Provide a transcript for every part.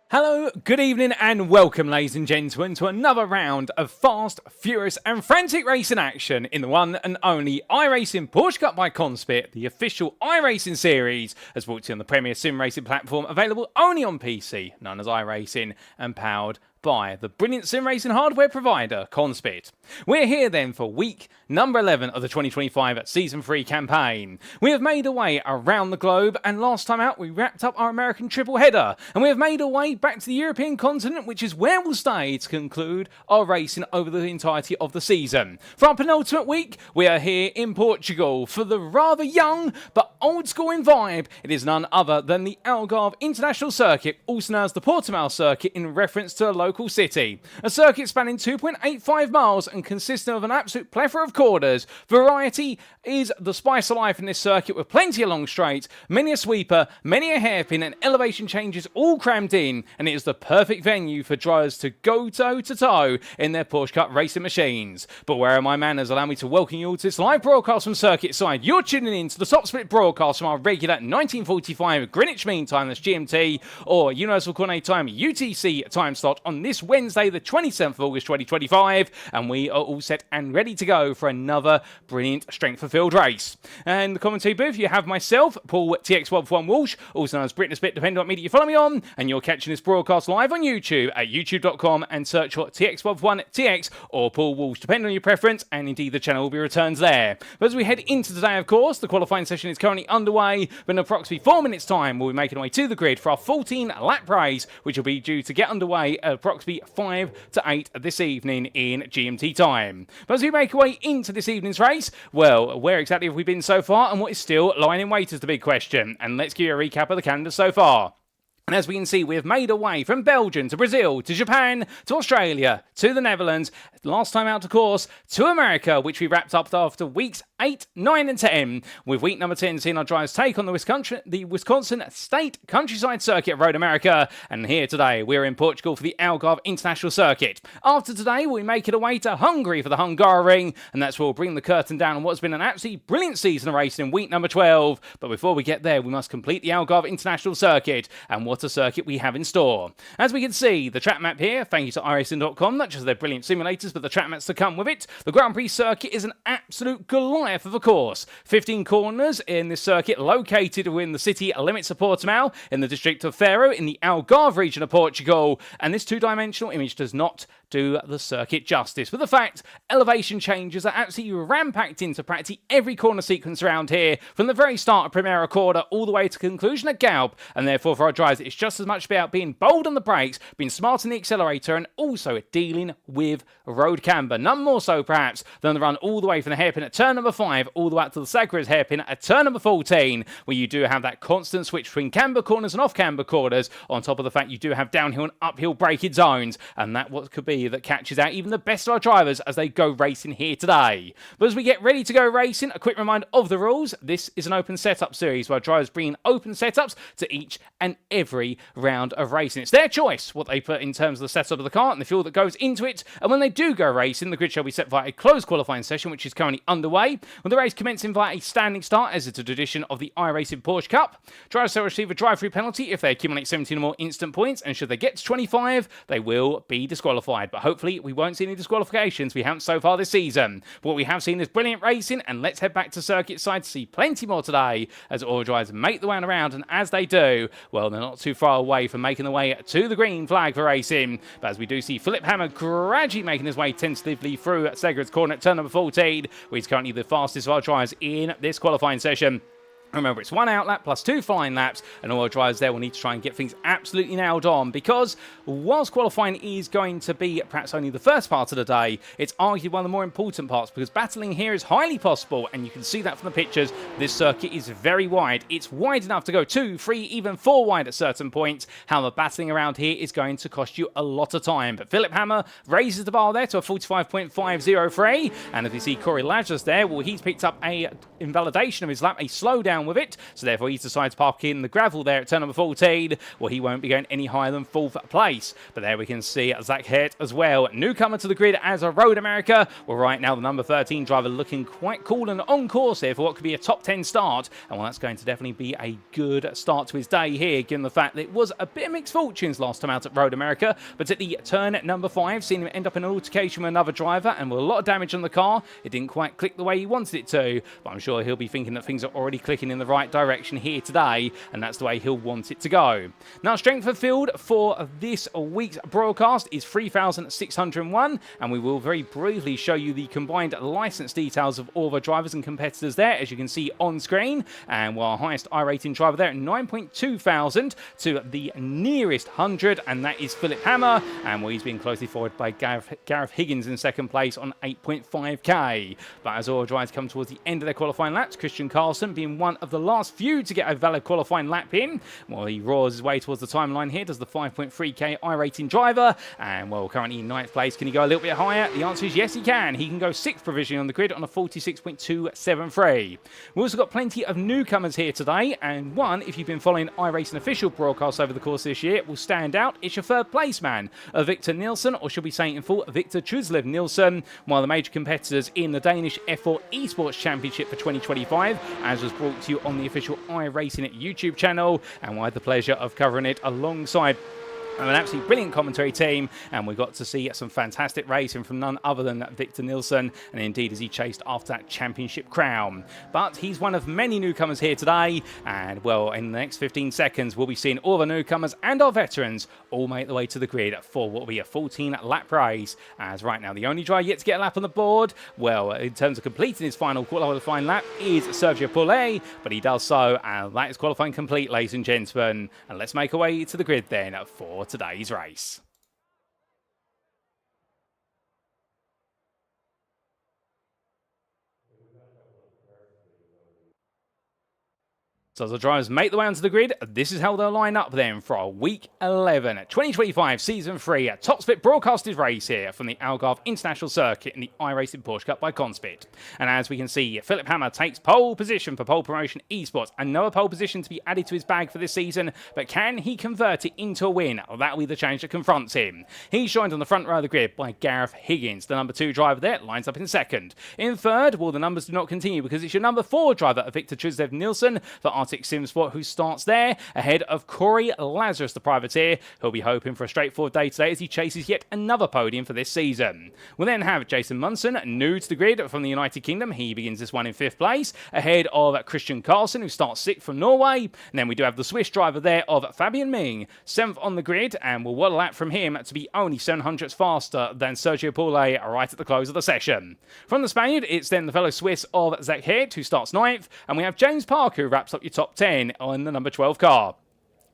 Hello, good evening and welcome ladies and gentlemen to another round of fast, furious and frantic racing action in the one and only iRacing Porsche Cup by CONSPIT, the official iRacing series, as brought to you on the premier sim racing platform available only on PC, known as iRacing and powered by the brilliant sim racing hardware provider CONSPIT. We're here then for week number 11 of the 2025 Season 3 campaign. We have made our way around the globe, and last time out we wrapped up our American triple header, and we have made our way back to the European continent, which is where we'll stay to conclude our racing over the entirety of the season. For our penultimate week, we are here in Portugal for the rather young but old school in vibe. It is none other than the Algarve International Circuit, also known as the Portimão Circuit in reference to a local city. A circuit spanning 2.85 miles and consisting of an absolute plethora of corners. Variety is the spice of life in this circuit, with plenty of long straights, many a sweeper, many a hairpin and elevation changes all crammed in, and it is the perfect venue for drivers to go toe to toe in their Porsche Cup racing machines. But where are my manners? Allow me to welcome you all to this live broadcast from Circuit Side. You're tuning in to the top split broadcast from our regular 1945 Greenwich Mean Time, that's GMT, or Universal Coordinate Time UTC time slot on this Wednesday, the 27th of August 2025, and we are all set and ready to go for another brilliant strength of field race. And the commentary booth, you have myself, Paul TX1 Walsh, also known as Britney Spit, depending on what media you follow me on, and you're catching this broadcast live on YouTube at youtube.com and search for TX1TX or Paul Walsh, depending on your preference, and indeed the channel will be returned there. But as we head into today, of course, the qualifying session is currently underway, but in approximately 4 minutes time we'll be making our way to the grid for our 14 lap race, which will be due to get underway at approximately 5 to 8 this evening in GMT time. But as we make our way into this evening's race, well, where exactly have we been so far, and what is still lying in wait is the big question. And let's give you a recap of the calendar so far. And as we can see, we have made our way from Belgium to Brazil to Japan to Australia to the Netherlands, last time out of course to America, which we wrapped up after weeks 8, 9 and 10, with week number 10 seeing our drivers take on the Wisconsin State Countryside Circuit of Road America. And here today we're in Portugal for the Algarve International Circuit. After today we make it away to Hungary for the Hungaroring, and that's where we'll bring the curtain down on what's been an absolutely brilliant season of racing in week number 12. But before we get there, we must complete the Algarve International Circuit, and what a circuit we have in store. As we can see, the track map here, thank you to iRacing.com, not just their brilliant simulators, but the track maps to come with it. The Grand Prix circuit is an absolute Goliath of a course. 15 corners in this circuit, located within the city limits of Portimão, in the district of Faro, in the Algarve region of Portugal. And this two-dimensional image does not do the circuit justice. With the fact, elevation changes are absolutely rampacked into practically every corner sequence around here, from the very start of Primera Corda all the way to conclusion at Galp, and therefore for our drivers it's just as much about being bold on the brakes, being smart on the accelerator, and also dealing with road camber. None more so perhaps than the run all the way from the hairpin at turn number 5 all the way up to the Sagres hairpin at turn number 14, where you do have that constant switch between camber corners and off camber corners, on top of the fact you do have downhill and uphill braking zones, and that what could be that catches out even the best of our drivers as they go racing here today. But as we get ready to go racing, a quick reminder of the rules. This is an open setup series where drivers bring in open setups to each and every round of racing. It's their choice what they put in terms of the setup of the car and the fuel that goes into it, and when they do go racing, the grid shall be set via a closed qualifying session, which is currently underway, with the race commencing via a standing start, as it's a tradition of the iRacing Porsche Cup. Drivers will receive a drive-through penalty if they accumulate 17 or more instant points, and should they get to 25, they will be disqualified. But hopefully we won't see any disqualifications. We haven't so far this season. But what we have seen is brilliant racing, and let's head back to circuit side to see plenty more today as all drivers make the way around, and as they do, well, they're not too far away from making the way to the green flag for racing. But as we do see Philip Hammer gradually making his way tentatively through Segred's corner at turn number 14, where he's currently the fastest of our drivers in this qualifying session. Remember, it's 1 out lap plus 2 flying laps, and all our drivers there will need to try and get things absolutely nailed on, because whilst qualifying is going to be perhaps only the first part of the day, it's arguably one of the more important parts, because battling here is highly possible, and you can see that from the pictures. This circuit is very wide. It's wide enough to go 2, 3, even 4 wide at certain points. However, battling around here is going to cost you a lot of time. But Philip Hammer raises the bar there to a 45.503, and as we see Corey Lazarus there, well, he's picked up a invalidation of his lap, a slowdown down with it. So therefore he's decided to park in the gravel there at turn number 14. Well, he won't be going any higher than 4th place. But there we can see Zach Hert as well. Newcomer to the grid as a Road America. Well, right now the number 13 driver looking quite cool and on course here for what could be a top 10 start. And well, that's going to definitely be a good start to his day here, given the fact that it was a bit of mixed fortunes last time out at Road America. But at the turn number 5, seeing him end up in an altercation with another driver and with a lot of damage on the car. It didn't quite click the way he wanted it to, but I'm sure he'll be thinking that things are already clicking in the right direction here today, and that's the way he'll want it to go. Now, strength of field for this week's broadcast is 3,601, and we will very briefly show you the combined license details of all the drivers and competitors there, as you can see on screen. And our highest I-rating driver there at 9.2 thousand to the nearest 100, and that is Philip Hammer, and well, he's being closely followed by Gareth Higgins in second place on 8.5k. But as all drivers come towards the end of their qualifying laps, Christian Carlson being one of the last few to get a valid qualifying lap in. Well, he roars his way towards the timeline here, does the 5.3k I-rating driver, and well, currently in 9th place. Can he go a little bit higher? The answer is yes, he can. He can go 6th provisionally on the grid on a 46.273. We've also got plenty of newcomers here today, and one, if you've been following iRacing official broadcasts over the course of this year, will stand out. It's your 3rd place man, Victor Nielsen, or should we say in full, Victor Truslev Nielsen, one of the major competitors in the Danish F4 Esports Championship for 2025, as was brought to you on the official iRacing YouTube channel, and I had the pleasure of covering it alongside an absolutely brilliant commentary team, and we got to see some fantastic racing from none other than Victor Nielsen, and indeed as he chased after that championship crown. But he's one of many newcomers here today, and well, in the next 15 seconds we'll be seeing all the newcomers and our veterans all make the way to the grid for what will be a 14-lap race. As right now the only driver yet to get a lap on the board, well, in terms of completing his final qualifying lap, is Sergio Poulet, but he does so, and that is qualifying complete, ladies and gentlemen. And let's make our way to the grid then for today's race. So as the drivers make their way onto the grid, this is how they'll line up then for our Week 11 2025 Season 3 top split broadcasted race here from the Algarve International Circuit in the iRacing Porsche Cup by CONSPIT. And as we can see, Philip Hammer takes pole position for Pole Promotion Esports. Another pole position to be added to his bag for this season, but can he convert it into a win? Well, that'll be the challenge that confronts him. He's joined on the front row of the grid by Gareth Higgins. The number 2 driver there lines up in 2nd. In 3rd, well, the numbers do not continue because it's your number 4 driver, Victor Truslev Nielsen, for Arctic Sim Sport, who starts there ahead of Corey Lazarus, the privateer, who'll be hoping for a straightforward day today as he chases yet another podium for this season. We'll then have Jason Munson, new to the grid from the United Kingdom. He begins this one in 5th place, ahead of Christian Carlson, who starts 6th from Norway. And then we do have the Swiss driver there of Fabian Ming, 7th on the grid, and we'll what a lap from him to be only 700ths faster than Sergio Poulet right at the close of the session. From the Spaniard, it's then the fellow Swiss of Zach Hert, who starts 9th, and we have James Parker, who wraps up your top 10 on the number 12 car.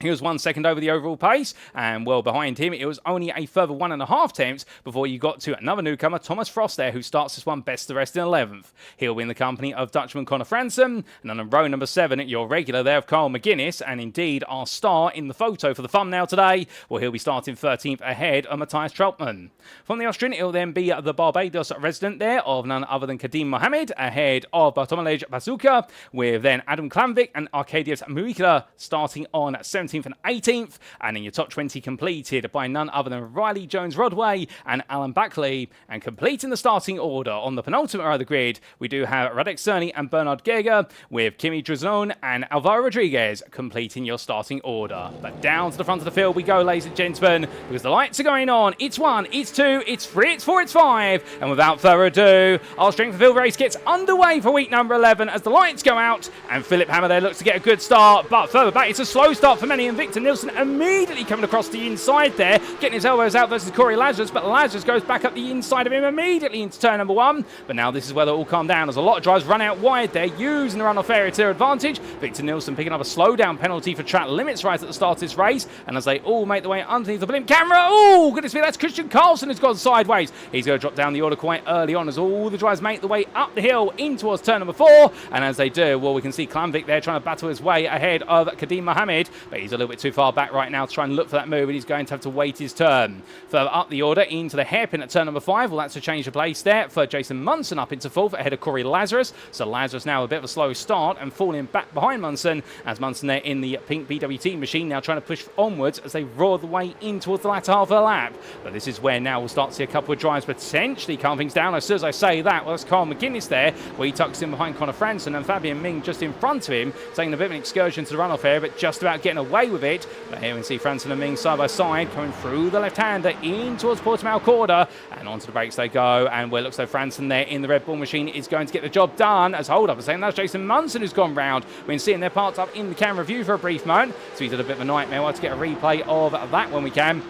He was 1 second over the overall pace, and well behind him it was only a further 1.5 tenths before you got to another newcomer, Thomas Frost there, who starts this one best the rest in 11th. He'll be in the company of Dutchman Connor Franson, and on row number 7, your regular there of Carl McGuinness, and indeed our star in the photo for the thumbnail today, well, he'll be starting 13th ahead of Matthias Trautmann. From the Austrian, it'll then be the Barbados resident there of none other than Kadim Mohamed, ahead of Bartomelej Bazuka, with then Adam Klamvik and Arkadiusz Muikla starting on 17th and 18th, and in your top 20 completed by none other than Riley Jones-Rodway and Alan Backley. And completing the starting order on the penultimate row of the grid, we do have Radek Cerny and Bernard Geiger, with Kimi Drazone and Alvaro Rodriguez completing your starting order. But down to the front of the field we go, ladies and gentlemen, because the lights are going on. It's 1, it's 2, it's 3, it's 4, it's 5, and without further ado, our strength of field race gets underway for week number 11 as the lights go out, and Philip Hammer there looks to get a good start, but further back it's a slow start for many, and Victor Nielsen immediately coming across the inside there, getting his elbows out versus Corey Lazarus, but Lazarus goes back up the inside of him immediately into turn number 1. But now this is where they'll all calm down as a lot of drivers run out wide there, using the runoff area to their advantage. Victor Nielsen picking up a slowdown penalty for track limits right at the start of this race, and as they all make their way underneath the blimp camera, oh goodness me, that's Christian Carlson who's gone sideways. He's going to drop down the order quite early on as all the drivers make their way up the hill in towards turn number 4, and as they do, well, we can see Klamvik there trying to battle his way ahead of Kadim Mohamed, but he's a little bit too far back right now to try and look for that move, and he's going to have to wait his turn. Further up the order, into the hairpin at turn number 5. Well, that's a change of place there for Jason Munson up into 4th ahead of Corey Lazarus. So Lazarus now a bit of a slow start and falling back behind Munson, as Munson there in the pink BWT machine now trying to push onwards as they roar the way in towards the latter half of the lap. But this is where now we'll start to see a couple of drives potentially calm things down. As soon as I say that, well, that's Carl McGuinness there, where he tucks in behind Connor Franson, and Fabian Ming just in front of him, taking a bit of an excursion to the runoff area, but just about getting away with it. But here we see Franson and Ming side by side, coming through the left-hander in towards Portimão corner, and onto the brakes they go. And where it looks like Franson there in the Red Bull machine is going to get the job done. As hold up a second, that's Jason Munson who's gone round. We've been seeing their parts up in the camera view for a brief moment, so he's had a bit of a nightmare. We'll have to get a replay of that when we can.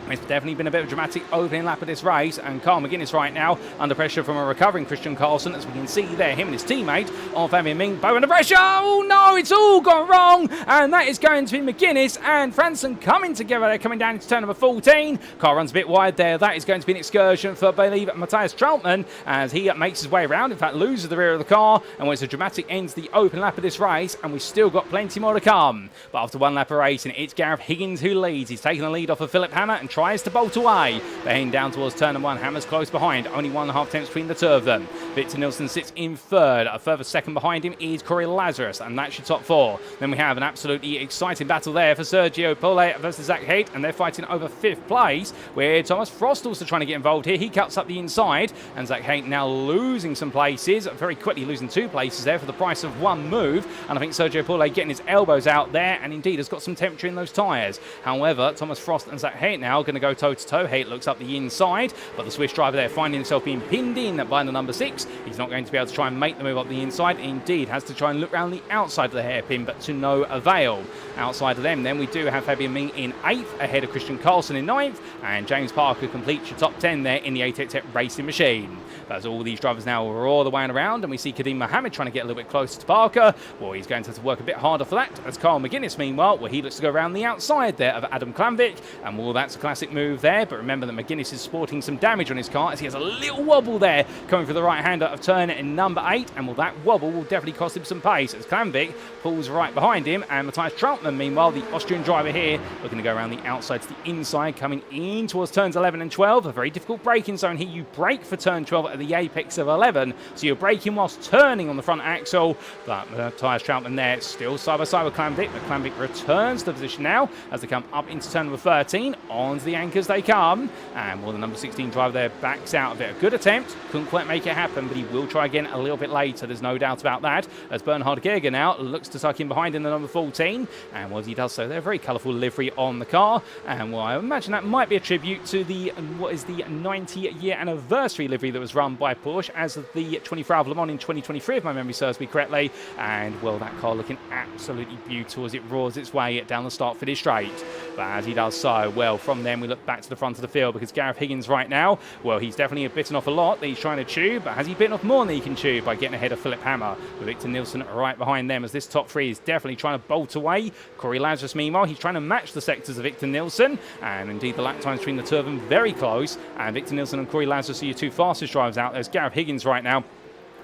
It's definitely been a bit of a dramatic opening lap of this race, and Carl McGuinness right now under pressure from a recovering Christian Carlson, as we can see there, him and his teammate on Fabian Ming, both under pressure. Oh no, it's all gone wrong, and that is going to be McGuinness and Franson coming together. They're coming down into turn number 14. Car runs a bit wide there. That is going to be an excursion for, I believe, Matthias Trautmann, as he makes his way around, in fact loses the rear of the car, and it's a dramatic end to the open lap of this race, and we've still got plenty more to come. But after one lap of racing, it's Gareth Higgins who leads. He's taking the lead off of Philip Hammer and tries to bolt away. They're heading down towards turn number 1. Hammer's close behind, only 1.5 tenths between the two of them. Victor Nilsson sits in 3rd. A further second behind him is Corey Lazarus, and that's your top 4. Then we have an absolutely exciting battle there for Sergio Pole versus Zach Haight, and they're fighting over 5th place, where Thomas Frost also trying to get involved here. He cuts up the inside, and Zach Haight now losing some places, very quickly losing 2 places there for the price of 1 move. And I think Sergio Pole getting his elbows out there, and indeed has got some temperature in those tyres. However, Thomas Frost and Zach Haight now going to go toe-to-toe. Haight looks up the inside, but the Swiss driver there finding himself being pinned in by the number 6. He's not going to be able to try and make the move up the inside. Indeed, has to try and look around the outside of the hairpin, but to no avail. Outside of them, then we do have Fabian Ming in 8th, ahead of Christian Carlson in 9th, and James Parker completes your top 10 there in the 888 racing machine. As all these drivers now roar the way around, and we see Kadeem Mohammed trying to get a little bit closer to Parker. Well, he's going to have to work a bit harder for that, as Carl McGuinness, meanwhile, well, he looks to go around the outside there of Adam Klamvik, and well, that's a classic move there. But remember that McGuinness is sporting some damage on his car, as he has a little wobble there coming for the right-hander of turn in number 8, and well, that wobble will definitely cost him some pace, as Klamvik pulls right behind him, and Matthias Trautmann, meanwhile, the Austrian driver here, looking to go around the outside to the inside, coming in towards turns 11 and 12. A very difficult braking zone here. You brake for turn 12 at the apex of 11, so you're braking whilst turning on the front axle. But Matthias Trautmann there still side by side with Klamvik, but Klamvik returns to the position now as they come up into turn number 13. Onto the anchors they come, and well, the number 16 driver there backs out of it. A good attempt, couldn't quite make it happen, but he will try again a little bit later, there's no doubt about that, as Bernhard Gerger now looks to tuck in behind in the number 14, and well, he does so there, very colourful livery on the car, and well, I imagine that might be a tribute to the, what is the 90-year anniversary livery that was run by Porsche as of the 24 Hour of Le Mans in 2023, if my memory serves me correctly, and well, that car looking absolutely beautiful as it roars its way down the start-finish straight. But as he does so, well, from then we look back to the front of the field, because Gareth Higgins right now, well, he's definitely bitten off a lot that he's trying to chew, but has he bitten off more than he can chew by getting ahead of Philip Hammer, with Victor Nilsson right behind them, as this top 3 is definitely trying to bolt away. Corey Lazarus, meanwhile, he's trying to match the sectors of Victor Nilsson, and indeed the lap times between the two of them very close, and Victor Nilsson and Corey Lazarus are your 2 fastest drivers out. There's Gareth Higgins right now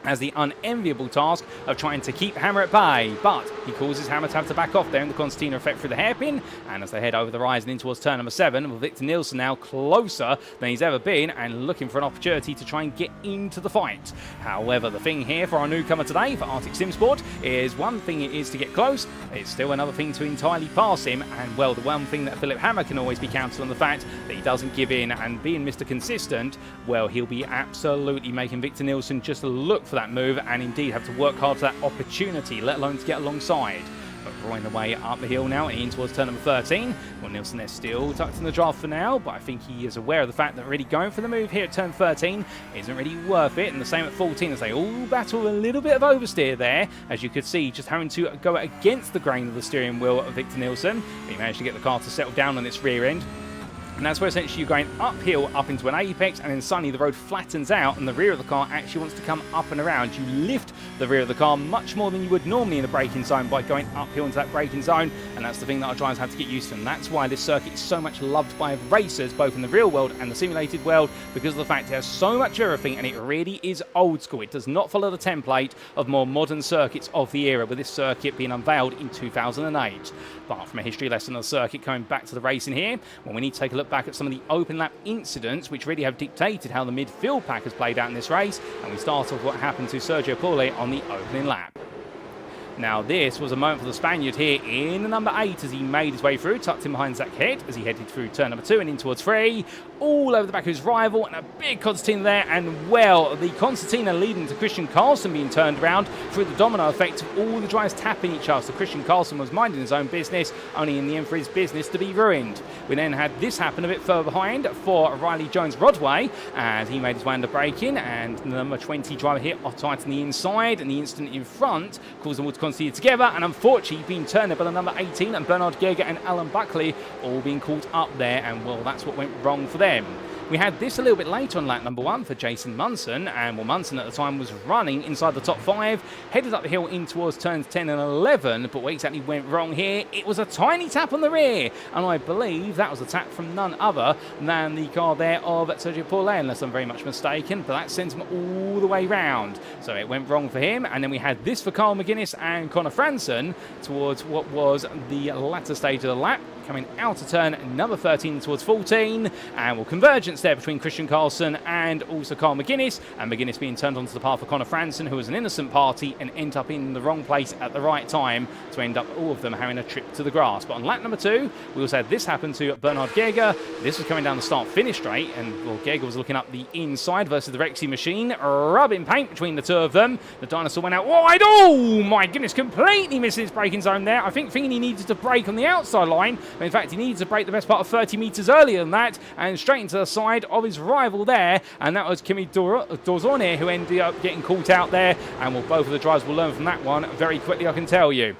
has the unenviable task of trying to keep Hammer at bay, but he causes Hammer to have to back off there in the concertina effect through the hairpin, and as they head over the rise and in towards turn number 7, with Victor Nilsson now closer than he's ever been and looking for an opportunity to try and get into the fight. However, the thing here for our newcomer today, for Arctic Sim Sport, is one thing it is to get close, it's still another thing to entirely pass him, and well, the one thing that Philip Hammer can always be counted on the fact that he doesn't give in, and being Mr. Consistent, well, he'll be absolutely making Victor Nilsson just look for that move, and indeed have to work hard for that opportunity, let alone to get alongside. But roaring the way up the hill now in towards turn number 13. Well, Nilsson is still tucked in the draft for now, but I think he is aware of the fact that really going for the move here at turn 13 isn't really worth it, and the same at 14 as they all battle a little bit of oversteer there, as you could see, just having to go against the grain of the steering wheel of Victor Nilsson. But he managed to get the car to settle down on its rear end, And that's where essentially you're going uphill up into an apex, and then suddenly the road flattens out and the rear of the car actually wants to come up and around. You lift the rear of the car much more than you would normally in a braking zone by going uphill into that braking zone, and that's the thing that our drivers have to get used to. And that's why this circuit is so much loved by racers, both in the real world and the simulated world, because of the fact it has so much of everything, and it really is old school. It does not follow the template of more modern circuits of the era, with this circuit being unveiled in 2008. But from a history lesson of the circuit, coming back to the racing here, well, we need to take a look back at some of the open lap incidents which really have dictated how the midfield pack has played out in this race, and we start off with what happened to Sergio Paule on the opening lap. Now this was a moment for the Spaniard here in the number 8 as he made his way through, tucked in behind Zach Head as he headed through turn number 2 and in towards 3, all over the back of his rival, and a big concertina there, and well, the concertina leading to Christian Carlson being turned around through the domino effect of all the drivers tapping each other. So Christian Carlson was minding his own business, only in the end for his business to be ruined. We then had this happen a bit further behind for Riley Jones-Rodway as he made his way under braking, and the number 20 driver here tight on the inside, and the incident in front caused them all to concede together, and unfortunately being turned by the number 18 and Bernard Geiger and Alan Buckley all being caught up there, and well, that's what went wrong for them. We had this a little bit later on lap number 1 for Jason Munson, and well, Munson at the time was running inside the top 5, headed up the hill in towards turns 10 and 11, but what exactly went wrong here? It was a tiny tap on the rear, and I believe that was a tap from none other than the car there of Sergio Paule, unless I'm very much mistaken, but that sent him all the way round. So it went wrong for him, and then we had this for Carl McGuinness and Connor Franson towards what was the latter stage of the lap, coming out of turn number 13 towards 14, and well, convergence there between Christian Carlson and also Carl McGuinness, and McGuinness being turned onto the path for Connor Franson, who was an innocent party and ended up in the wrong place at the right time to end up all of them having a trip to the grass. But on lap number 2, we also had this happen to Bernard Geiger. This was coming down the start-finish straight, and well, Geiger was looking up the inside versus the Rexy machine, rubbing paint between the two of them. The dinosaur went out wide. Oh my goodness, completely missing his braking zone there. I think thinking he needed to brake on the outside line, but in fact he needed to brake the best part of 30 metres earlier than that, and straight into the side of his rival there, and that was Kimi Dorzone, who ended up getting caught out there, and well, both of the drivers will learn from that one very quickly, I can tell you.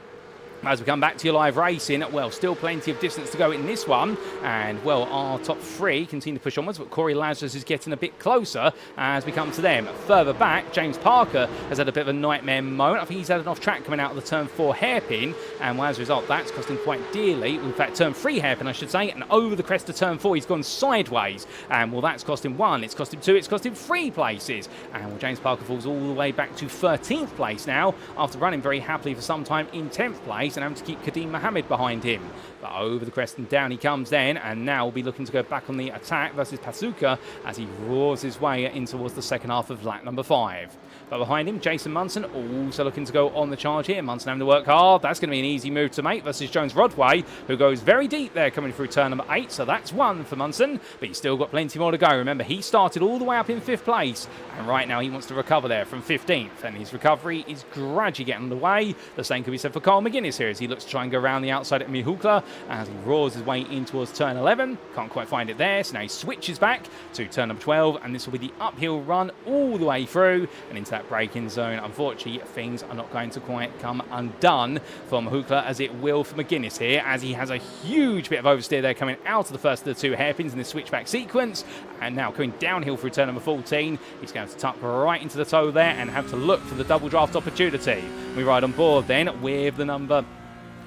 As we come back to your live racing, well, still plenty of distance to go in this one, and well, our top 3 continue to push onwards, but Corey Lazarus is getting a bit closer as we come to them. Further back, James Parker has had a bit of a nightmare moment. I think he's had an off track coming out of the turn 4 hairpin, and well, as a result, that's cost him quite dearly. In fact, turn 3 hairpin, I should say, and over the crest of turn 4, he's gone sideways, and well, that's cost him 1, it's cost him 2, it's cost him 3 places, and well, James Parker falls all the way back to 13th place now, after running very happily for some time in 10th place, and having to keep Kadeem Mohammed behind him. But over the crest and down he comes then, and now will be looking to go back on the attack versus Pasuka as he roars his way in towards the second half of lap number 5. But behind him, Jason Munson also looking to go on the charge here. Munson having to work hard. That's going to be an easy move to make versus Jones-Rodway, who goes very deep there coming through turn number 8. So that's 1 for Munson, but he's still got plenty more to go. Remember, he started all the way up in 5th place, and right now he wants to recover there from 15th, and his recovery is gradually getting underway. The same could be said for Carl McGuinness here as he looks to try and go around the outside at Mihukla as he roars his way in towards turn 11. Can't quite find it there, so now he switches back to turn number 12, and this will be the uphill run all the way through and into that braking zone. Unfortunately, things are not going to quite come undone for Mihukla as it will for McGuinness here, as he has a huge bit of oversteer there coming out of the first of the 2 hairpins in this switchback sequence, and now coming downhill through turn number 14. He's going to tuck right into the toe there and have to look for the double draft opportunity. We ride on board then with the number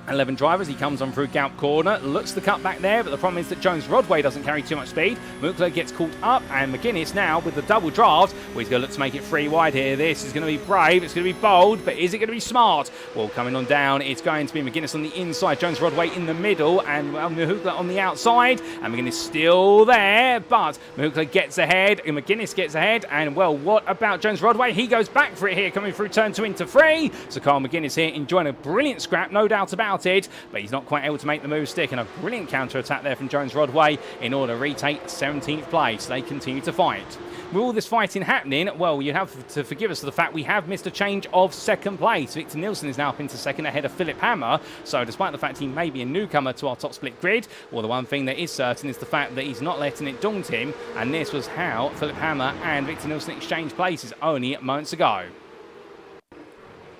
11 drivers. He comes on through Galp corner, looks to cut back there, but the problem is that Jones-Rodway doesn't carry too much speed. Mukla gets caught up, and McGuinness now with the double draft. Well, he's going to look to make it 3 wide here. This is going to be brave, it's going to be bold, but is it going to be smart? Well, coming on down, it's going to be McGuinness on the inside, Jones-Rodway in the middle, and well, Mihukla on the outside, and McGuinness still there, but Mihukla gets ahead, and McGuinness gets ahead, and well, what about Jones-Rodway? He goes back for it here, coming through turn 2 into 3, so Carl McGuinness here enjoying a brilliant scrap, no doubt about it, but he's not quite able to make the move stick, and a brilliant counter-attack there from Jones-Rodway in order to retake 17th place. They continue to fight. With all this fighting happening, well, you have to forgive us for the fact we have missed a change of second place. Victor Nilsson is now up into second ahead of Philip Hammer, so despite the fact he may be a newcomer to our top split grid, well, the one thing that is certain is the fact that he's not letting it daunt him, and this was how Philip Hammer and Victor Nilsson exchanged places only moments ago.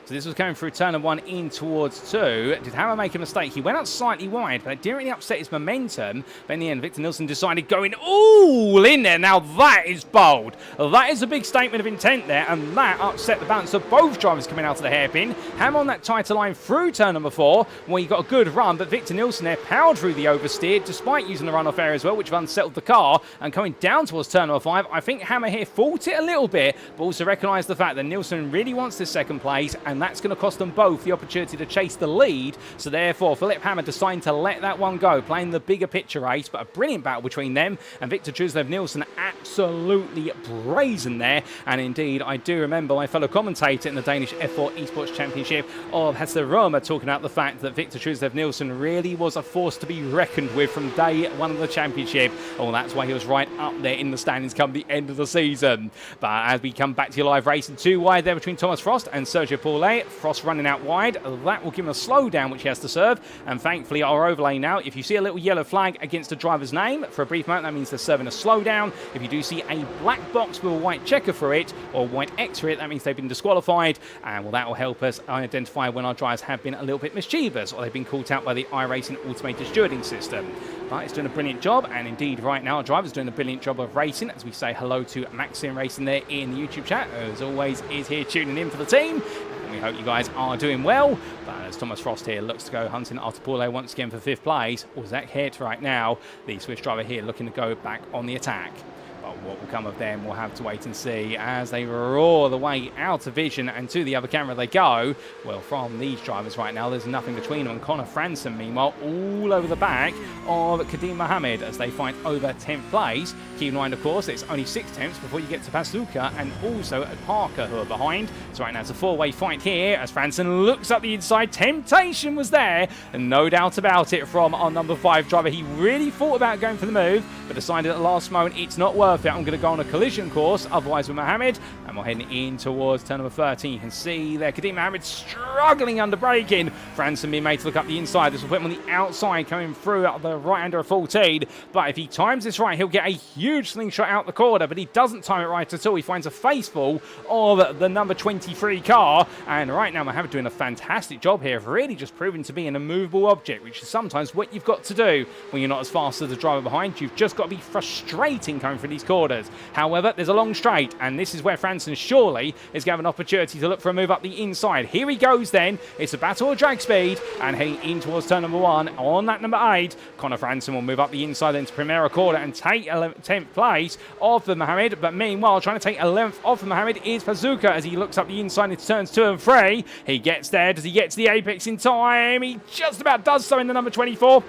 So this was going through turn 1 in towards 2. Did Hammer make a mistake? He went out slightly wide, but it didn't really upset his momentum. But in the end, Victor Nilsson decided going all in there. Now that is bold. That is a big statement of intent there, and that upset the balance of both drivers coming out of the hairpin. Hammer on that tighter line through turn number 4, where he got a good run, but Victor Nilsson there powered through the oversteer, despite using the runoff area as well, which unsettled the car. And coming down towards turn number 5, I think Hammer here fought it a little bit, but also recognised the fact that Nilsson really wants this second place, and that's going to cost them both the opportunity to chase the lead. So therefore, Philip Hammer deciding to let that one go, playing the bigger picture race, but a brilliant battle between them, and Victor Truslev Nilsson absolutely brazen there. And indeed, I do remember my fellow commentator in the Danish F4 Esports Championship of Hesse Roma talking about the fact that Victor Truslev Nilsson really was a force to be reckoned with from day 1 of the championship. Oh, that's why he was right up there in the standings come the end of the season. But as we come back to your live racing, 2 wide there between Thomas Frost and Sergio Paulet. Frost running out wide. That will give him a slowdown, which he has to serve. And thankfully, our overlay now, if you see a little yellow flag against a driver's name, for a brief moment, that means they're serving a slowdown. If you do see a black box with a white checker for it, or white X for it, that means they've been disqualified. And well, that will help us identify when our drivers have been a little bit mischievous, or they've been caught out by the iRacing automated stewarding system. But it's doing a brilliant job, and indeed right now our driver's doing a brilliant job of racing, as we say hello to Maxim Racing there in the YouTube chat, as always is here tuning in for the team. We hope you guys are doing well. But as Thomas Frost here looks to go hunting after Paulet once again for 5th place, or Zach Hirt right now, the Swiss driver here looking to go back on the attack. But what will come of them, we'll have to wait and see as they roar the way out of vision and to the other camera they go. Well, from these drivers right now, there's nothing between them. And Connor Franson, meanwhile, all over the back of Kadim Mohammed as they fight over 10th place. Keep in mind, of course, it's only 6 tenths before you get to Pasuka and also at Parker, who are behind. So right now it's a 4-way fight here as Franson looks up the inside. Temptation was there, and no doubt about it from our number 5 driver. He really thought about going for the move, but decided at the last moment it's not worth it. I'm going to go on a collision course, otherwise with Mohammed, and we're heading in towards turn number 13. You can see there Kadim Mohammed struggling under braking. Franson being made to look up the inside. This will put him on the outside, coming through at the right under a 14. But if he times this right, he'll get a huge slingshot out the corner, but he doesn't time it right at all. He finds a faceful of the number 23 car, and right now Mohammed doing a fantastic job here of really just proving to be an immovable object, which is sometimes what you've got to do when you're not as fast as the driver behind. You've just got to be frustrating coming through these corners. However, there's a long straight, and this is where Franson surely is going to have an opportunity to look for a move up the inside. Here he goes then. It's a battle of drag speed, and heading in towards turn number 1 on that number 8. Connor Franson will move up the inside into Primera Corner and take 10th place off of Mohammed. But meanwhile, trying to take 11th off of Mohammed is Pazuka as he looks up the inside into turns 2 and 3. He gets there. Does he get to the apex in time? He just about does so in the number 24.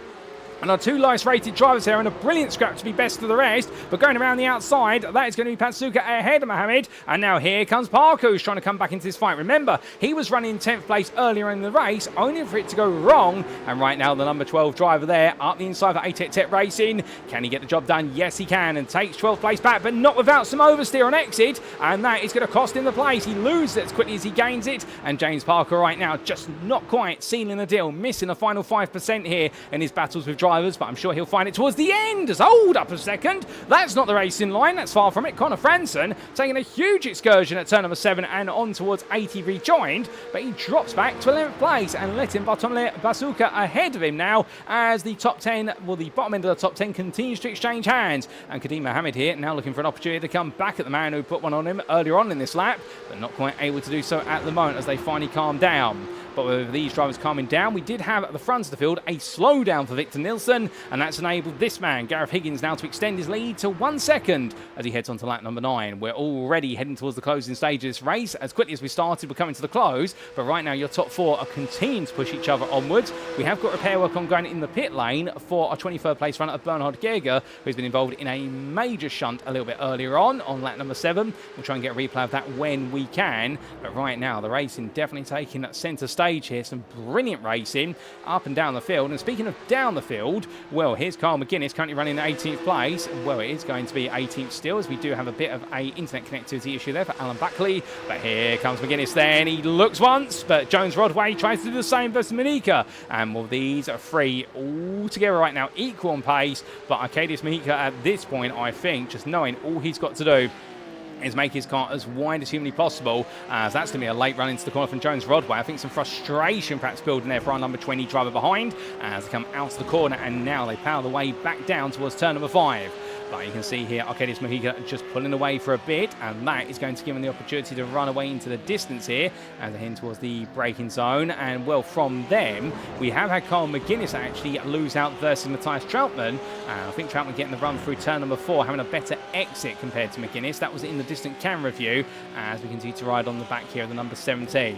And our 2 lowest rated drivers here in a brilliant scrap to be best of the rest. But going around the outside, that is going to be Patsuka ahead of Mohammed. And now here comes Parker, who's trying to come back into this fight. Remember, he was running in 10th place earlier in the race, only for it to go wrong. And right now, the number 12 driver there, up the inside for ATEC Racing. Can he get the job done? Yes, he can. And takes 12th place back, but not without some oversteer on exit. And that is going to cost him the place. He loses it as quickly as he gains it. And James Parker right now just not quite sealing the deal, missing the final 5% here in his battles with drivers, but I'm sure he'll find it towards the end. Hold up a second. That's not the racing line. That's far from it. Connor Franson taking a huge excursion at turn number 7 and on towards 80 rejoined, but he drops back to 11th place and letting Bartomle Basuka ahead of him now as the top 10, well, the bottom end of the top 10 continues to exchange hands. And Kadim Mohammed here now looking for an opportunity to come back at the man who put one on him earlier on in this lap, but not quite able to do so at the moment as they finally calm down. But with these drivers calming down, we did have at the front of the field a slowdown for Victor Nilsson, and that's enabled this man, Gareth Higgins, now to extend his lead to 1 second as he heads on to lap number 9. We're already heading towards the closing stage of this race. As quickly as we started, we're coming to the close, but right now your top 4 are continuing to push each other onwards. We have got repair work on going in the pit lane for our 23rd place runner, Bernhard Gerger, who's been involved in a major shunt a little bit earlier on lap number 7. We'll try and get a replay of that when we can, but right now the racing definitely taking that centre stage here. Some brilliant racing up and down the field. And speaking of down the field, well, here's Carl McGuinness currently running 18th place. Well, it is going to be 18th still, as we do have a bit of a internet connectivity issue there for Alan Buckley. But here comes McGuinness then. He looks once, but Jones Rodway tries to do the same versus Monica. And well, these are 3 all together right now, equal on pace. But Arcadius Monica at this point, I think, just knowing all he's got to do is make his car as wide as humanly possible, as that's going to be a late run into the corner from Jones Rodway. I think some frustration perhaps building there for our number 20 driver behind as they come out of the corner, and now they power the way back down towards turn number 5. But you can see here, Arkadiusz Mojica just pulling away for a bit, and that is going to give him the opportunity to run away into the distance here as they head towards the braking zone. And well, from them, we have had Carl McGuinness actually lose out versus Matthias Trautmann. I think Trautmann getting the run through turn number 4, having a better exit compared to McGuinness. That was in the distant camera view as we continue to ride on the back here of the number 17.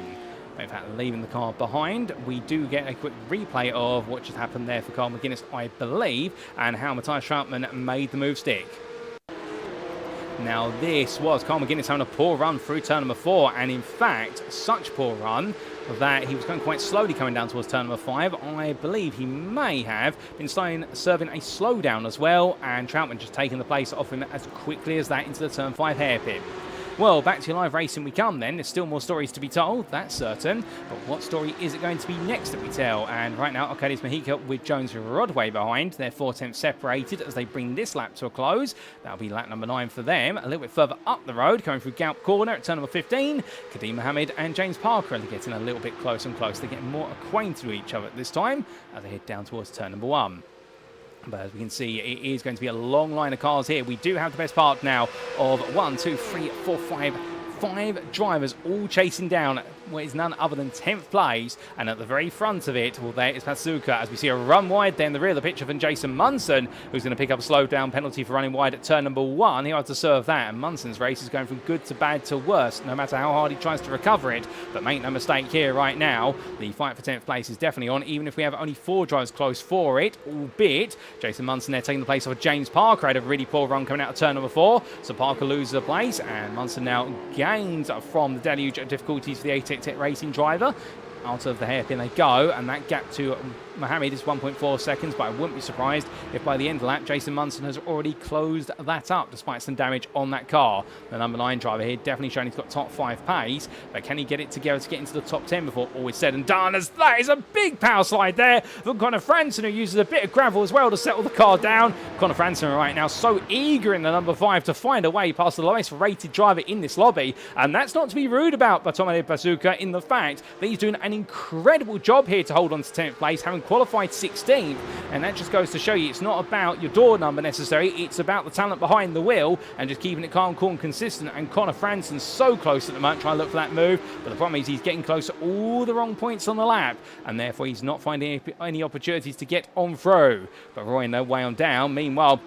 In fact, leaving the car behind, we do get a quick replay of what just happened there for Carl McGuinness, I believe, and how Matthias Trautmann made the move stick. Now, this was Carl McGuinness having a poor run through turn number 4, and in fact, such poor run that he was going quite slowly coming down towards turn number 5. I believe he may have been serving a slowdown as well, and Trautmann just taking the place off him as quickly as that into the turn 5 hairpin. Well, back to live racing we come then. There's still more stories to be told, that's certain. But what story is it going to be next that we tell? And right now, Arkadiusz Mojica with Jones Rodway behind. They're 4 tenths separated as they bring this lap to a close. That'll be lap number 9 for them. A little bit further up the road, coming through Galp Corner at turn number 15. Kadeem Mohammed and James Parker are getting a little bit closer and closer. They're getting more acquainted with each other at this time as they head down towards turn number 1. But as we can see, it is going to be a long line of cars here. We do have the best part now of 5 drivers all chasing down what is none other than 10th place. And at the very front of it, well, there is Pasuka, as we see a run wide there in the rear of the picture from Jason Munson, who's going to pick up a slowdown penalty for running wide at turn number 1. He'll have to serve that, and Munson's race is going from good to bad to worse, no matter how hard he tries to recover it. But make no mistake here right now, the fight for 10th place is definitely on, even if we have only 4 drivers close for it, albeit Jason Munson there taking the place of James Parker. Had a really poor run coming out of turn number 4, so Parker loses a place, and Munson now gains from the deluge of difficulties for the ATEC Racing driver. Out of the hairpin they go, and that gap to Mohammed is 1.4 seconds, but I wouldn't be surprised if by the end of the lap Jason Munson has already closed that up despite some damage on that car. The number 9 driver here definitely showing he's got top 5 pace, but can he get it together to get into the top 10 before all is said and done, as that is a big power slide there from Conor Franson, who uses a bit of gravel as well to settle the car down. Conor Franson right now so eager in the number 5 to find a way past the lowest rated driver in this lobby, and that's not to be rude about Bartolomé Pasuka in the fact that he's doing an incredible job here to hold on to 10th place, having qualified 16th, and that just goes to show you it's not about your door number necessarily, it's about the talent behind the wheel and just keeping it calm, cool and consistent. And Conor Franson's so close at the moment trying to look for that move, but the problem is he's getting close at all the wrong points on the lap, and therefore he's not finding any opportunities to get on through. But Roy in no way on down. Meanwhile,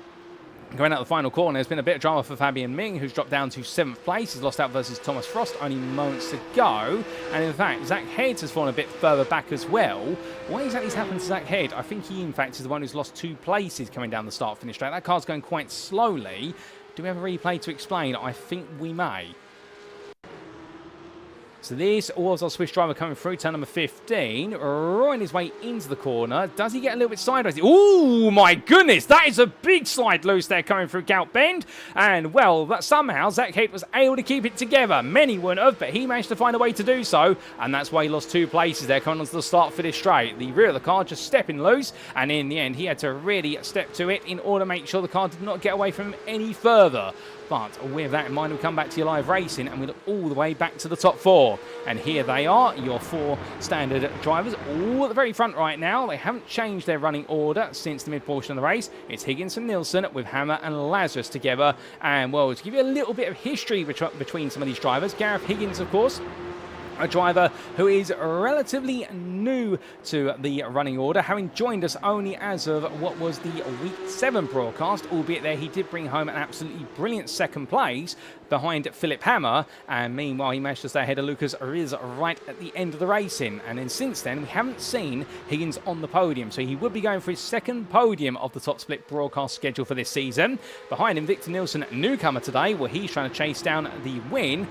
going out the final corner, there's been a bit of drama for Fabian Ming, who's dropped down to 7th place. He's lost out versus Thomas Frost, only moments to go. And in fact, Zach Head has fallen a bit further back as well. What exactly has happened to Zach Head? I think he, in fact, is the one who's lost 2 places coming down the start-finish straight. That car's going quite slowly. Do we have a replay to explain? I think we may. So this was our Swiss driver coming through, turn number 15, right his way into the corner. Does he get a little bit sideways? Oh my goodness, that is a big slide loose there coming through Gout Bend. And well, that somehow Zach Head was able to keep it together. Many wouldn't have, but he managed to find a way to do so. And that's why he lost 2 places there coming onto the start for this straight. The rear of the car just stepping loose. And in the end, he had to really step to it in order to make sure the car did not get away from him any further. But with that in mind, we come back to your live racing and we look all the way back to the top 4. And here they are, your 4 standard drivers, all at the very front right now. They haven't changed their running order since the mid-portion of the race. It's Higgins and Nielsen with Hammer and Lazarus together. And, well, to give you a little bit of history between some of these drivers, Gareth Higgins, of course, a driver who is relatively new to the running order, having joined us only as of what was the Week 7 broadcast, albeit there he did bring home an absolutely brilliant 2nd place behind Philip Hammer, and meanwhile he managed to stay ahead of Lucas Riz right at the end of the racing. And then since then we haven't seen Higgins on the podium, so he would be going for his 2nd podium of the Top Split broadcast schedule for this season. Behind him, Victor Nielsen, newcomer today, where he's trying to chase down the win,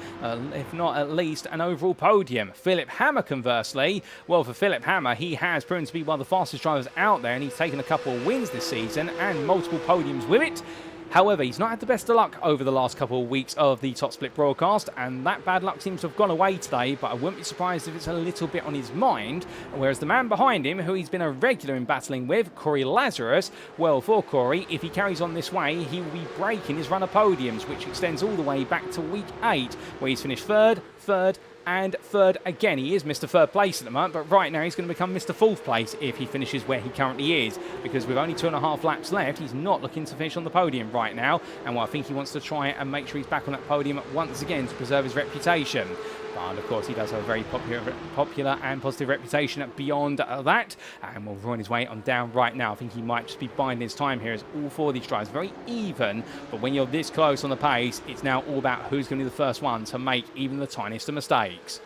if not at least an overall podium. Philip Hammer, conversely, well, for Philip Hammer, he has proven to be one of the fastest drivers out there, and he's taken a couple of wins this season and multiple podiums with it. However, he's not had the best of luck over the last couple of weeks of the top split broadcast, and that bad luck seems to have gone away today, but I wouldn't be surprised if it's a little bit on his mind. Whereas the man behind him, who he's been a regular in battling with, Corey Lazarus, well, for Corey, if he carries on this way, he will be breaking his run of podiums, which extends all the way back to week 8, where he's finished third, and third again. He is Mr. Third Place at the moment, but right now he's going to become Mr. Fourth Place if he finishes where he currently is, because with only 2.5 laps left, he's not looking to finish on the podium right now, and well, I think he wants to try and make sure he's back on that podium once again to preserve his reputation. But of course, he does have a very popular and positive reputation beyond that, and will run his way on down right now. I think he might just be biding his time here, as all 4 of these drivers very even, but when you're this close on the pace, it's now all about who's going to be the first one to make even the tiniest of mistakes.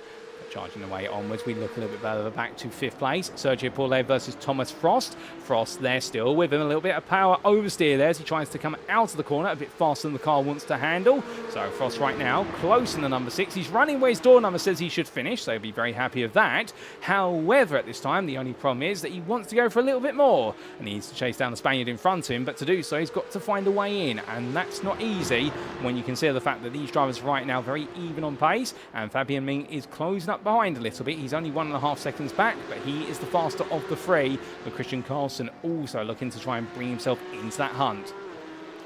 Charging away onwards, we look a little bit further back to 5th place. Sergio Paulet versus Thomas Frost. Frost there still with him, a little bit of power oversteer there as he tries to come out of the corner a bit faster than the car wants to handle. So Frost right now close in the number 6. He's running where his door number says he should finish, so he'll be very happy of that. However, at this time, the only problem is that he wants to go for a little bit more and he needs to chase down the Spaniard in front of him, but to do so, he's got to find a way in, and that's not easy when you consider the fact that these drivers right now very even on pace, and Fabian Ming is closing up behind a little bit. He's only 1.5 seconds back, but he is the faster of the 3, with Christian Carlson also looking to try and bring himself into that hunt.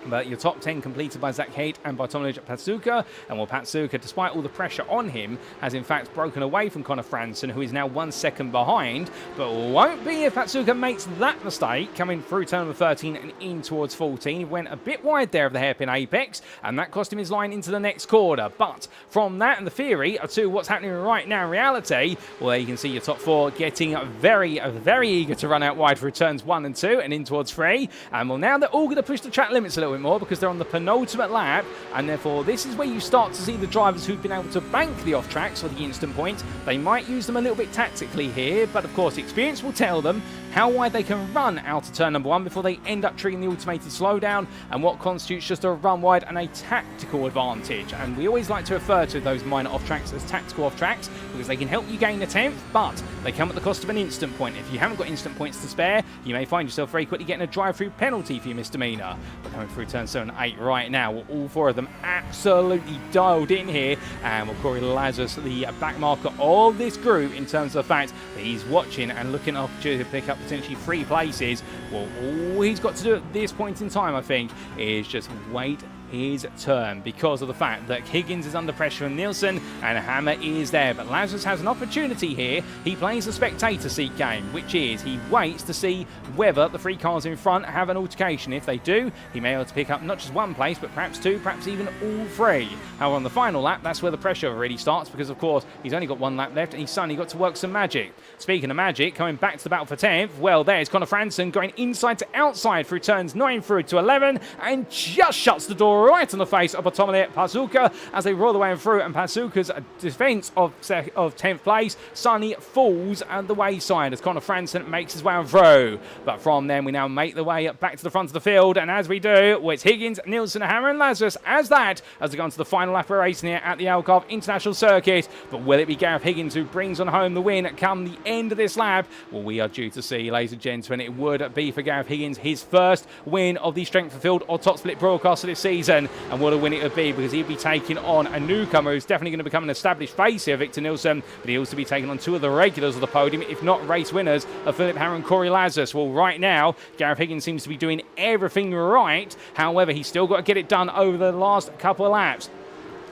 But your top 10 completed by Zach Haight and Bartolomej Patsuka, and well, Patsuka, despite all the pressure on him, has in fact broken away from Connor Franson, who is now 1 second behind, but won't be if Patsuka makes that mistake, coming through turn number 13 and in towards 14. He went a bit wide there of the hairpin apex, and that cost him his line into the next quarter. But from that and the theory to what's happening right now in reality, well, there you can see your top 4 getting very, very eager to run out wide through turns 1 and 2 and in towards 3. And well, now they're all going to push the track limits a little bit more, because they're on the penultimate lap, and therefore this is where you start to see the drivers who've been able to bank the off tracks or the instant points. They might use them a little bit tactically here, but of course experience will tell them how wide they can run out of turn number 1 before they end up triggering the automated slowdown, and what constitutes just a run wide and a tactical advantage. And we always like to refer to those minor off tracks as tactical off tracks, because they can help you gain a 10th, but they come at the cost of an instant point. If you haven't got instant points to spare, you may find yourself very quickly getting a drive-through penalty for your misdemeanor. We're coming through turn 7 and 8 right now. Well, all 4 of them absolutely dialed in here, and well, Corey Lazarus, the back marker of this group, in terms of the fact that he's watching and looking at opportunity to pick up potentially 3 places. Well, all he's got to do at this point in time, I think, is just wait his turn, because of the fact that Higgins is under pressure from Nielsen and Hammer is there. But Lazarus has an opportunity here. He plays a spectator seat game, which is he waits to see whether the 3 cars in front have an altercation. If they do, he may be able to pick up not just 1 place, but perhaps 2, perhaps even all 3. However, on the final lap, that's where the pressure really starts, because of course he's only got 1 lap left and he's suddenly got to work some magic. Speaking of magic, coming back to the battle for 10th, well, there's Connor Franson going inside to outside through turns 9 through to 11, and just shuts the door right on the face of Bartolomej Patsuka as they roll the way through, and Patsuka's defence of 10th place suddenly falls at the wayside as Connor Franson makes his way on through. But from then we now make the way back to the front of the field, and as we do, well, it's Higgins, Nielsen, Hammer and Lazarus as they go on to the final lap of racing here at the Algarve International Circuit. But will it be Gareth Higgins who brings on home the win come the end of this lap? Well, we are due to see, ladies and gentlemen. It would be for Gareth Higgins his first win of the Strength of Field or Top Split broadcast of this season, and what a win it would be, because he'd be taking on a newcomer who's definitely going to become an established face here, Victor Nielsen, but he'll also be taking on 2 of the regulars of the podium, if not race winners, of Philip Hammer and Corey Lazarus. Well, right now, Gareth Higgins seems to be doing everything right. However, he's still got to get it done over the last couple of laps.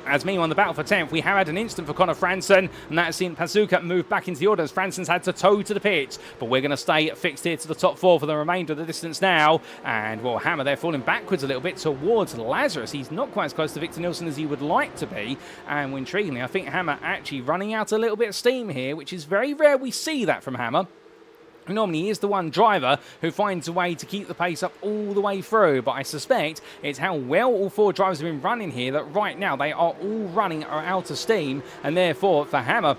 As meanwhile, on the battle for 10th, we have had an instant for Connor Franson, and that has seen Patsuka move back into the order as Franson's had to tow to the pits. But we're going to stay fixed here to the top 4 for the remainder of the distance now. And, well, Hammer there falling backwards a little bit towards Lazarus. He's not quite as close to Victor Nielsen as he would like to be. And, intriguingly, I think Hammer actually running out a little bit of steam here, which is very rare we see that from Hammer. Normally he is the one driver who finds a way to keep the pace up all the way through, but I suspect it's how well all 4 drivers have been running here that right now they are all running out of steam, and therefore for Hammer,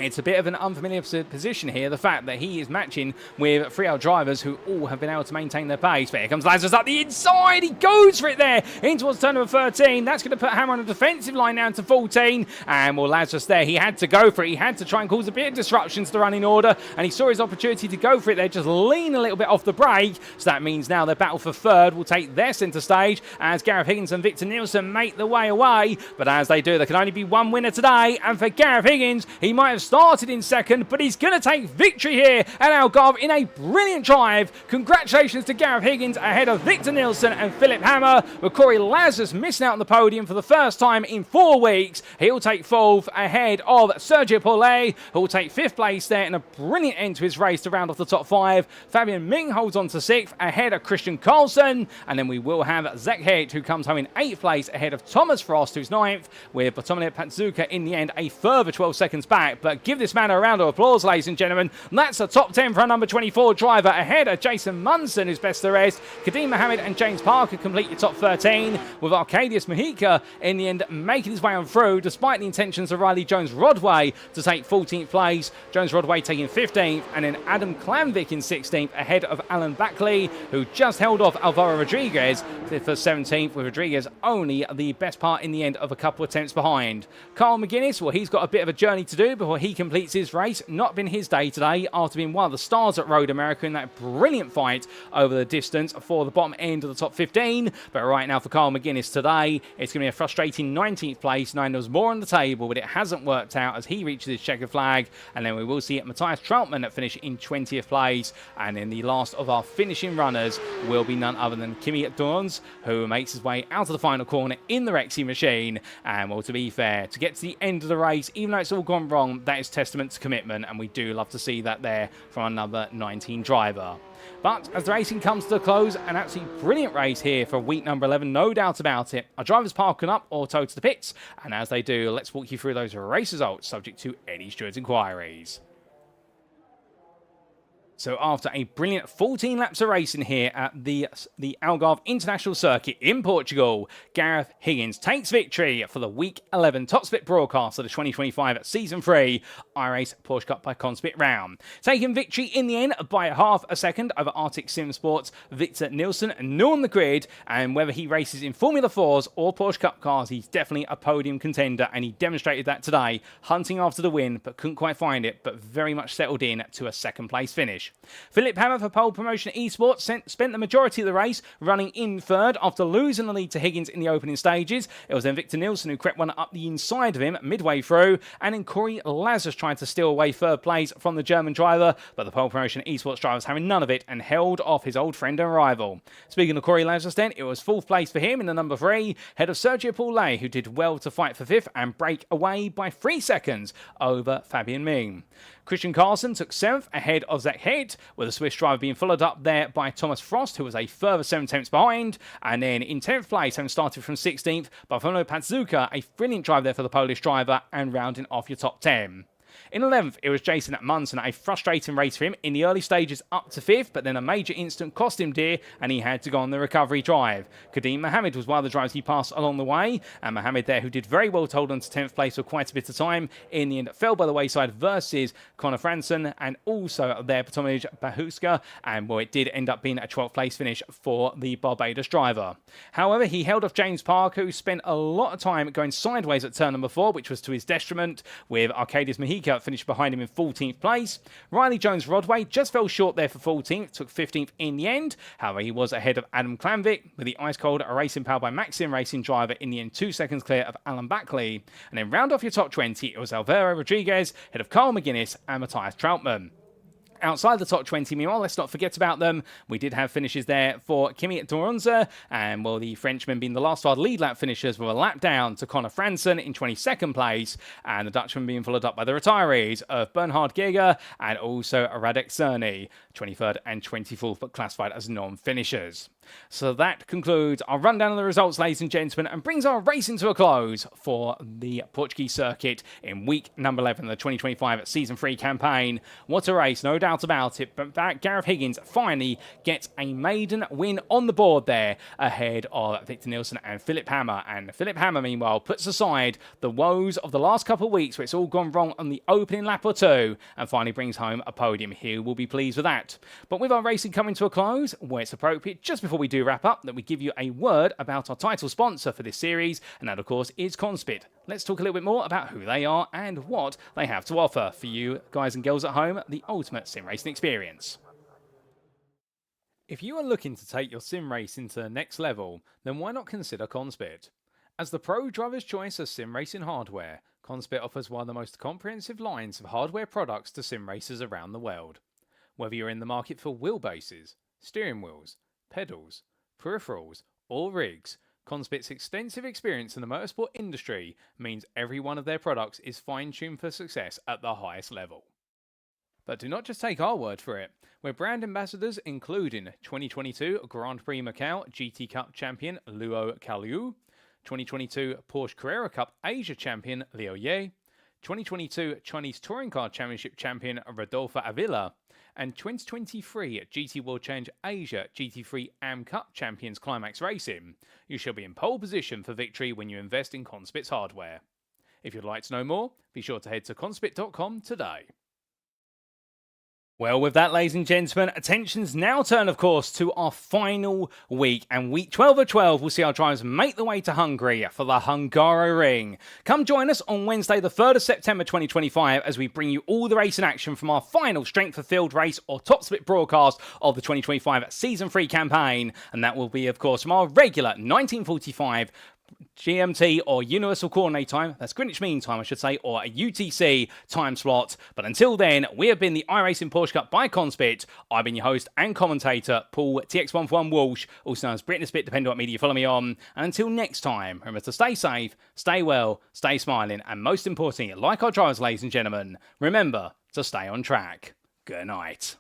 It's a bit of an unfamiliar position here, the fact that he is matching with 3 drivers who all have been able to maintain their pace. But here comes Lazarus up the inside. He goes for it there in towards turn number 13. That's going to put Hammer on a defensive line down to 14. And well, Lazarus there, he had to go for it. He had to try and cause a bit of disruption to the running order. And he saw his opportunity to go for it there, just lean a little bit off the brake. So that means now their battle for third will take their centre stage as Gareth Higgins and Victor Nielsen make the way away. But as they do, there can only be one winner today. And for Gareth Higgins, he might have started in second, but he's going to take victory here at Algarve in a brilliant drive. Congratulations to Gareth Higgins ahead of Victor Nielsen and Philip Hammer. With Corey Lazarus missing out on the podium for the first time in 4 weeks. He'll take 4th ahead of Sergio Paulet, who will take 5th place there in a brilliant end to his race to round off the top 5. Fabian Ming holds on to 6th ahead of Christian Carlson. And then we will have Zach Hecht, who comes home in 8th place ahead of Thomas Frost, who's 9th, with Bartolomeo Patsuka in the end a further 12 seconds back. But give this man a round of applause, ladies and gentlemen. That's a top 10 for a number 24 driver ahead of Jason Munson, who's best the rest. Kadeem Mohammed and James Parker complete your top 13, with Arcadius Mojica in the end making his way on through, despite the intentions of Riley Jones-Rodway to take 14th place. Jones-Rodway taking 15th, and then Adam Klamvik in 16th ahead of Alan Backley, who just held off Alvaro Rodriguez for 17th, with Rodriguez only the best part in the end of a couple of attempts behind. Carl McGuinness, well, he's got a bit of a journey to do before he completes his race. Not been his day today after being one of the stars at Road America in that brilliant fight over the distance for the bottom end of the top 15. But right now for Carl McGuinness today, it's going to be a frustrating 19th place, knowing there was more on the table, but it hasn't worked out as he reaches his checkered flag. And then we will see Matthias Troutman finish in 20th place. And then the last of our finishing runners will be none other than Kimi Dorns, who makes his way out of the final corner in the Rexy machine. And well, to be fair, to get to the end of the race, even though it's all gone wrong, that is testament to commitment, and we do love to see that there from another 19 driver. But as the racing comes to a close, an absolutely brilliant race here for week number 11, no doubt about it. Our drivers parking up or towed to the pits, and as they do, let's walk you through those race results subject to Eddie Stewart's inquiries. So after a brilliant 14 laps of racing here at the Algarve International Circuit in Portugal, Gareth Higgins takes victory for the Week 11 Top Split broadcast of the 2025 Season 3 iRacing Porsche Cup by CONSPIT round. Taking victory in the end by half a second over Arctic Sim Sports' Victor Nielsen, new on the grid, and whether he races in Formula 4s or Porsche Cup cars, he's definitely a podium contender, and he demonstrated that today, hunting after the win, but couldn't quite find it, but very much settled in to a second place finish. Philip Hammer for Pole Promotion Esports spent the majority of the race running in third after losing the lead to Higgins in the opening stages. It was then Victor Nielsen who crept one up the inside of him midway through, and then Corey Lazarus trying to steal away third place from the German driver, but the Pole Promotion Esports drivers having none of it and held off his old friend and rival. Speaking of Corey Lazarus then, it was 4th place for him in the number 3, head of Sergio Paulet, who did well to fight for 5th and break away by 3 seconds over Fabian Ming. Christian Carlson took 7th ahead of Zach Hecht, with the Swiss driver being followed up there by Thomas Frost, who was a further 7 attempts behind. And then in 10th place, having started from 16th, Bartolomeo Patsuka, a brilliant drive there for the Polish driver, and rounding off your top 10. In 11th, it was Jason Munson, a frustrating race for him in the early stages up to 5th, but then a major incident cost him dear, and he had to go on the recovery drive. Kadeem Mohammed was one of the drivers he passed along the way, and Mohammed there, who did very well to hold on to 10th place for quite a bit of time, in the end fell by the wayside versus Conor Franson, and also there Bartomiej Bahuska, and well, it did end up being a 12th place finish for the Barbados driver. However, he held off James Parker, who spent a lot of time going sideways at turn number 4, which was to his detriment, with Arcadius Mojica finished behind him in 14th place. Riley Jones-Rodway just fell short there for 14th, took 15th in the end. However, he was ahead of Adam Klamvik, with the ice-cold racing powered by Maxim Racing driver in the end 2 seconds clear of Alan Backley. And then round off your top 20, it was Alvaro Rodriguez, head of Carl McGuinness and Matthias Troutman. Outside the top 20, meanwhile, let's not forget about them. We did have finishes there for Kimi Doronza, and well, the Frenchman being the last of our lead lap finishers with a lap down to Conor Franson in 22nd place, and the Dutchman being followed up by the retirees of Bernhard Giger and also Radek Cerny, 23rd and 24th, but classified as non-finishers. So that concludes our rundown of the results, ladies and gentlemen, and brings our racing to a close for the Portuguese circuit in week number 11 of the 2025 Season 3 campaign. What a race, no doubt about it, but that Gareth Higgins finally gets a maiden win on the board there ahead of Victor Nilsson and Philip Hammer. And Philip Hammer, meanwhile, puts aside the woes of the last couple of weeks where it's all gone wrong on the opening lap or two and finally brings home a podium. He will be pleased with that. But with our racing coming to a close, where it's appropriate, just before we do wrap up, that we give you a word about our title sponsor for this series, and that, of course, is CONSPIT. Let's talk a little bit more about who they are and what they have to offer for you guys and girls at home, the ultimate sim racing experience. If you are looking to take your sim racing to the next level, then why not consider CONSPIT? As the pro driver's choice of sim racing hardware, CONSPIT offers one of the most comprehensive lines of hardware products to sim racers around the world. Whether you're in the market for wheelbases, steering wheels, pedals, peripherals, or rigs, CONSPIT's extensive experience in the motorsport industry means every one of their products is fine-tuned for success at the highest level. But do not just take our word for it. We're brand ambassadors including 2022 Grand Prix Macau GT Cup champion Luo Kaliu, 2022 Porsche Carrera Cup Asia champion Liu Ye, 2022 Chinese Touring Car Championship champion Rodolfo Avila, and 2023 GT World Challenge Asia GT3 AM Cup champions Climax Racing. You shall be in pole position for victory when you invest in CONSPIT's hardware. If you'd like to know more, be sure to head to conspit.com today. Well, with that, ladies and gentlemen, attention's now turned, of course, to our final week. And week 12 of 12 will see our drivers make the way to Hungary for the Hungaroring. Come join us on Wednesday, the 3rd of September 2025, as we bring you all the racing action from our final Strength of Field race or Top Split broadcast of the 2025 Season 3 campaign. And that will be, of course, from our regular 1945 GMT or Universal Coordinate Time, that's Greenwich Mean Time I should say, or a UTC time slot. But until then, we have been the iRacing Porsche Cup by CONSPIT. I've been your host and commentator, Paul TX141 Walsh, also known as Britney Spit, depending on what media you follow me on. And until next time, remember to stay safe, stay well, stay smiling, and most importantly, like our drivers, ladies and gentlemen, remember to stay on track. Good night.